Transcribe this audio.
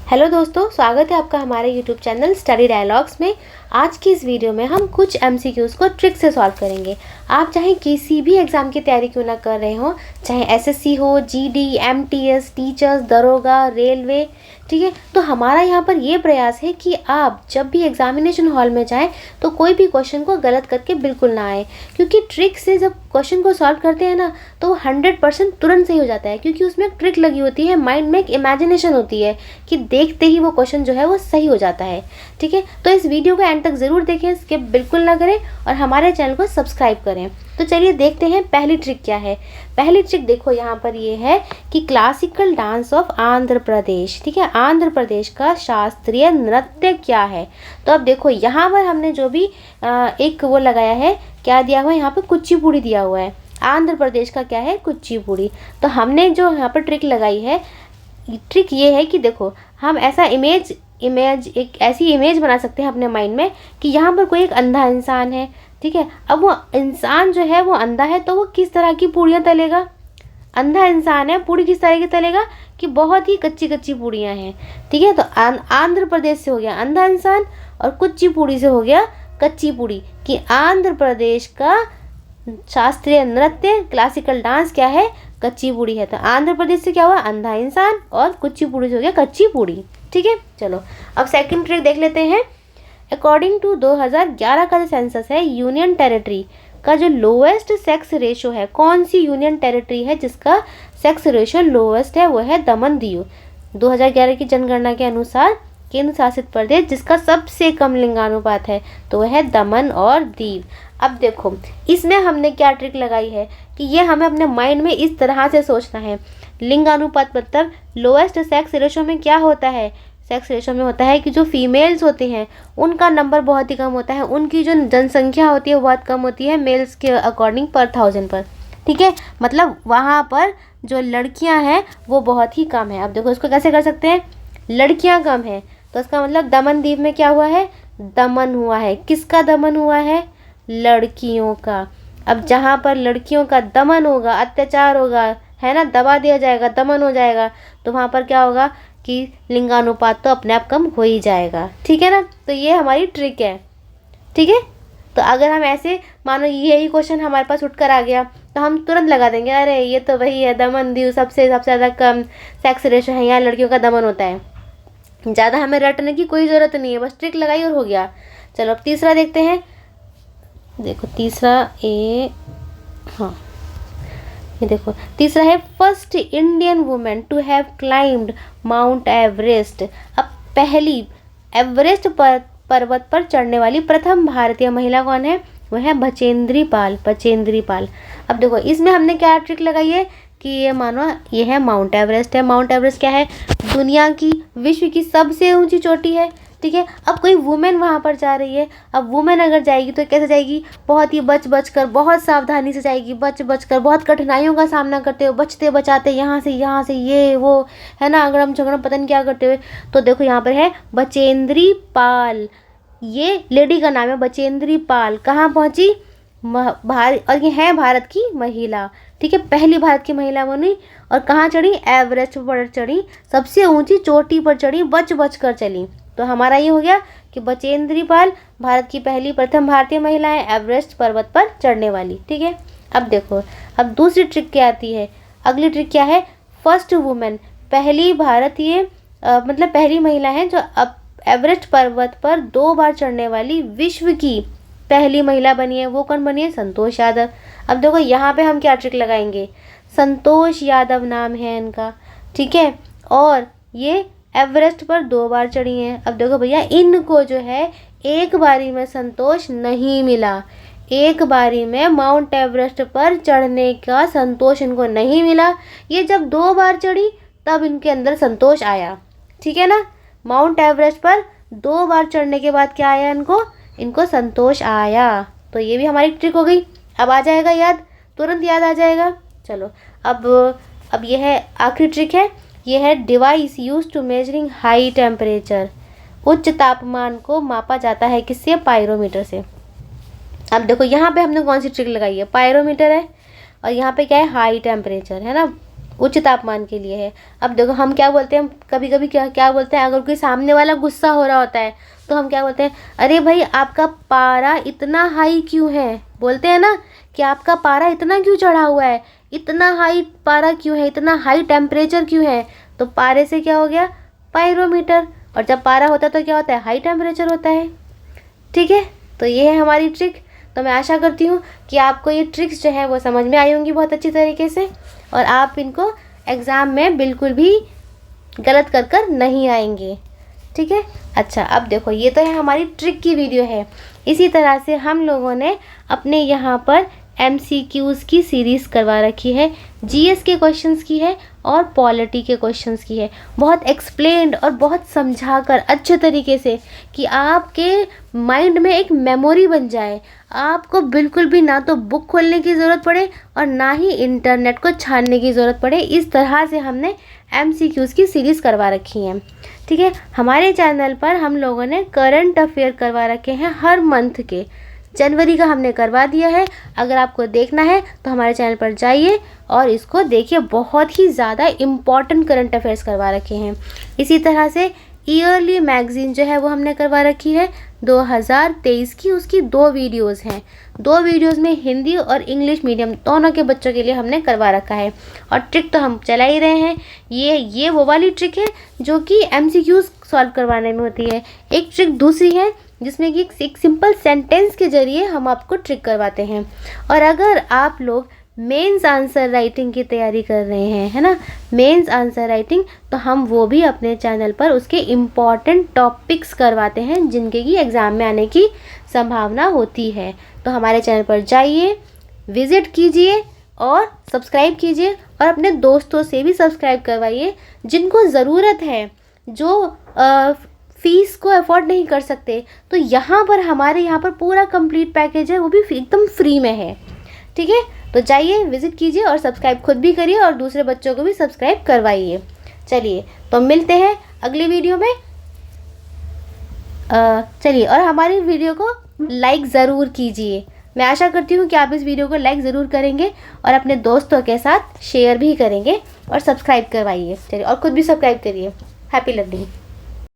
Hello दोस्तों, स्वागत है आपका हमारे यूट्यूब चैनल स्टडी डायलॉग्स में। आज की इस वीडियो में हम कुछ एमसीक्यूज़ को ट्रिक से सॉल्व करेंगे। आप चाहे किसी भी एग्ज़ाम की तैयारी क्यों ना कर रहे हो, चाहे एसएससी हो, जीडी, एमटीएस, टीचर्स, दरोगा, रेलवे, ठीक है, तो हमारा यहाँ पर ये प्रयास है कि आप जब भी एग्जामिनेशन हॉल में जाएं तो कोई भी क्वेश्चन को गलत करके बिल्कुल ना आए, क्योंकि ट्रिक से जब क्वेश्चन को सॉल्व करते हैं ना तो 100% तुरंत सही हो जाता है, क्योंकि उसमें एक ट्रिक लगी होती है, माइंड में एक इमेजिनेशन होती है कि देखते ही वो क्वेश्चन जो है वो सही हो जाता है। ठीक है, तो इस वीडियो को एंड तक ज़रूर देखें, स्किप बिल्कुल ना करें और हमारे चैनल को सब्सक्राइब करें। तो चलिए देखते हैं पहली ट्रिक क्या है। पहली ट्रिक देखो यहाँ पर ये है कि classical dance of Andhra Pradesh, ठीक है, आंध्र प्रदेश का शास्त्रीय नृत्य क्या है। तो अब देखो यहाँ पर हमने जो भी एक वो लगाया है, क्या दिया हुआ है यहाँ पर, कुचिपुड़ी दिया हुआ है। आंध्र प्रदेश का क्या है, कुचिपुड़ी। तो हमने जो यहाँ पर ट्रिक लगाई है, ट्रिक ये है कि देखो हम ऐसा एक ऐसी इमेज बना सकते हैं अपने माइंड में कि यहाँ पर कोई एक अंधा इंसान है, ठीक है। अब वो इंसान जो है वो अंधा है, तो वो किस तरह की पूड़ियाँ तलेगा। अंधा इंसान है, पूड़ी किस तरह की तलेगा कि बहुत ही कच्ची कच्ची पूड़ियाँ हैं, ठीक है। तो आंध्र प्रदेश से हो गया अंधा इंसान और कुचिपुड़ी से हो गया कच्ची पूड़ी, कि आंध्र प्रदेश का शास्त्रीय नृत्य क्लासिकल डांस क्या है, कच्ची पूड़ी है। तो आंध्र प्रदेश से क्या हुआ, अंधा इंसान, और कुचिपुड़ी से हो गया कच्ची पूड़ी। ठीक है, चलो अब सेकंड ट्रिक देख लेते हैं। अकॉर्डिंग टू 2011 का जो सेंसस है, यूनियन टेरिटरी का जो लोएस्ट सेक्स रेशो है, कौन सी यूनियन टेरिटरी है जिसका सेक्स रेशो लोएस्ट है, वो है दमन दीव। 2011 की जनगणना के अनुसार केंद्र शासित प्रदेश जिसका सबसे कम लिंगानुपात है तो वह है दमन और दीव। अब देखो इसमें हमने क्या ट्रिक लगाई है कि ये हमें अपने माइंड में इस तरह से सोचना है। लिंगानुपात मतलब लोएस्ट सेक्स रेशो में क्या होता है, सेक्स रेशो में होता है कि जो फीमेल्स होती हैं उनका नंबर बहुत ही कम होता है, उनकी जो जनसंख्या होती है वो बहुत कम होती है मेल्स के अकॉर्डिंग पर 1000 पर। ठीक है, मतलब वहाँ पर जो लड़कियाँ हैं वो बहुत ही कम है। अब देखो इसको कैसे कर सकते हैं, लड़कियाँ कम है तो इसका मतलब दमन दीव में क्या हुआ है, दमन हुआ है। किसका दमन हुआ है, लड़कियों का। अब जहाँ पर लड़कियों का दमन होगा, अत्याचार होगा, है ना, दबा दिया जाएगा, दमन हो जाएगा, तो वहाँ पर क्या होगा कि लिंगानुपात तो अपने आप कम हो ही जाएगा। ठीक है ना, तो ये हमारी ट्रिक है। ठीक है, तो अगर हम ऐसे मानो यही क्वेश्चन हमारे पास उठकर आ गया तो हम तुरंत लगा देंगे, अरे ये तो वही है, दमन दीव सबसे ज़्यादा कम सेक्स रेशो है, यहाँ लड़कियों का दमन होता है। ज़्यादा हमें रटने की कोई ज़रूरत नहीं है, बस ट्रिक लगाई और हो गया। चलो अब तीसरा देखते हैं। देखो तीसरा हाँ ये देखो तीसरा है, first Indian women to have climbed Mount Everest. अब पहली एवरेस्ट पर्वत पर चढ़ने वाली प्रथम भारतीय महिला कौन है, वह है बचेंद्री पाल, बचेंद्री पाल। अब देखो इसमें हमने क्या ट्रिक लगाई है कि ये मानो ये है माउंट एवरेस्ट है। माउंट एवरेस्ट क्या है, दुनिया की, विश्व की सबसे ऊंची चोटी है। ठीक है, अब कोई वुमेन वहाँ पर जा रही है। अब वुमेन अगर जाएगी तो कैसे जाएगी, बहुत ही बच कर, बहुत सावधानी से जाएगी, बच कर, बहुत कठिनाइयों का सामना करते हुए, बचते बचाते, यहाँ से ये वो, है ना, अगड़म झगड़म पता नहीं क्या करते हुए। तो देखो यहाँ पर है बचेंद्री पाल, ये लेडी का नाम है बचेंद्री पाल। कहाँ पहुँची, भारत, और ये है भारत की महिला। ठीक है, पहली भारत की महिला बनी और कहाँ चढ़ी, एवरेस्ट पर चढ़ी, सबसे ऊंची चोटी पर चढ़ी, बच कर चली। तो हमारा ये हो गया कि बचेंद्री पाल भारत की पहली प्रथम भारतीय महिला है एवरेस्ट पर्वत पर चढ़ने वाली। ठीक है, अब देखो अब दूसरी ट्रिक क्या आती है, अगली ट्रिक क्या है, फर्स्ट वुमेन, पहली भारतीय मतलब पहली महिला है जो अब एवरेस्ट पर्वत पर 2 बार चढ़ने वाली विश्व की पहली महिला बनी है। वो कौन बनी है, संतोष यादव। अब देखो यहाँ पे हम क्या ट्रिक लगाएंगे, संतोष यादव नाम है इनका, ठीक है, और ये एवरेस्ट पर 2 बार चढ़ी हैं। अब देखो भैया इनको जो है एक बारी में संतोष नहीं मिला, एक बारी में माउंट एवरेस्ट पर चढ़ने का संतोष इनको नहीं मिला। ये जब 2 बार चढ़ी तब इनके अंदर संतोष आया। ठीक है ना, माउंट एवरेस्ट पर 2 बार चढ़ने के बाद क्या आया, इनको संतोष आया। तो ये भी हमारी ट्रिक हो गई। अब आ जाएगा याद, तुरंत याद आ जाएगा। चलो अब ये है आखिरी ट्रिक है, ये है device use to measuring high temperature. उच्च तापमान को मापा जाता है किससे, पायरोमीटर से। अब देखो यहाँ पे हमने कौन सी ट्रिक लगाई है, पायरोमीटर है और यहाँ पे क्या है, हाई टेम्परेचर है ना, उच्च तापमान के लिए है। अब देखो हम क्या बोलते हैं, कभी कभी क्या बोलते हैं, अगर कोई सामने वाला गुस्सा हो रहा होता है तो हम क्या बोलते हैं, अरे भाई आपका पारा इतना हाई क्यों है, बोलते हैं ना कि आपका पारा इतना क्यों चढ़ा हुआ है, इतना हाई पारा क्यों है, इतना हाई टेम्परेचर क्यों है। तो पारे से क्या हो गया, पायरोमीटर, और जब पारा होता है तो क्या होता है, हाई टेम्परेचर होता है। ठीक है, तो ये है हमारी ट्रिक। तो मैं आशा करती हूँ कि आपको ये ट्रिक्स जो है वो समझ में आई होंगी बहुत अच्छी तरीके से, और आप इनको एग्ज़ाम में बिल्कुल भी गलत कर नहीं आएंगे। ठीक है, अच्छा अब देखो ये तो है हमारी ट्रिक की वीडियो है। इसी तरह से हम लोगों ने अपने यहाँ पर MCQs की सीरीज़ करवा रखी है, GS के क्वेश्चंस की है और पॉलिटी के क्वेश्चंस की है, बहुत एक्सप्लेन्ड और बहुत समझाकर अच्छे तरीके से, कि आपके माइंड में एक मेमोरी बन जाए, आपको बिल्कुल भी ना तो बुक खोलने की ज़रूरत पड़े और ना ही इंटरनेट को छानने की ज़रूरत पड़े। इस तरह से हमने MCQs की सीरीज़ करवा रखी है। ठीक है, हमारे चैनल पर हम लोगों ने करंट अफेयर करवा रखे हैं हर मंथ के। जनवरी का हमने करवा दिया है, अगर आपको देखना है तो हमारे चैनल पर जाइए और इसको देखिए, बहुत ही ज़्यादा इम्पॉर्टेंट करंट अफेयर्स करवा रखे हैं। इसी तरह से ईयरली मैगज़ीन जो है वो हमने करवा रखी है 2023 की, उसकी 2 वीडियोज़ हैं। 2 वीडियोज़ में हिंदी और इंग्लिश मीडियम दोनों के बच्चों के लिए हमने करवा रखा है। और ट्रिक तो हम चला ही रहे हैं, ये वो वाली ट्रिक है जो कि MCQs सॉल्व करवाने में होती है। एक ट्रिक दूसरी है जिसमें कि एक सिंपल सेंटेंस के ज़रिए हम आपको ट्रिक करवाते हैं। और अगर आप लोग मेंस आंसर राइटिंग की तैयारी कर रहे हैं, है ना, मेंस आंसर राइटिंग, तो हम वो भी अपने चैनल पर उसके इम्पॉर्टेंट टॉपिक्स करवाते हैं जिनके कि एग्ज़ाम में आने की संभावना होती है। तो हमारे चैनल पर जाइए, विज़िट कीजिए और सब्सक्राइब कीजिए, और अपने दोस्तों से भी सब्सक्राइब करवाइए जिनको ज़रूरत है, जो फ़ीस को अफोर्ड नहीं कर सकते। तो यहाँ पर हमारे यहाँ पर पूरा कंप्लीट पैकेज है, वो भी एकदम फ्री में है। ठीक है, तो जाइए, विज़िट कीजिए और सब्सक्राइब खुद भी करिए और दूसरे बच्चों को भी सब्सक्राइब करवाइए। चलिए, तो मिलते हैं अगली वीडियो में। चलिए, और हमारी वीडियो को लाइक ज़रूर कीजिए। मैं आशा करती हूँ कि आप इस वीडियो को लाइक ज़रूर करेंगे और अपने दोस्तों के साथ शेयर भी करेंगे और सब्सक्राइब करवाइए। चलिए, और खुद भी सब्सक्राइब करिए। Happy learning.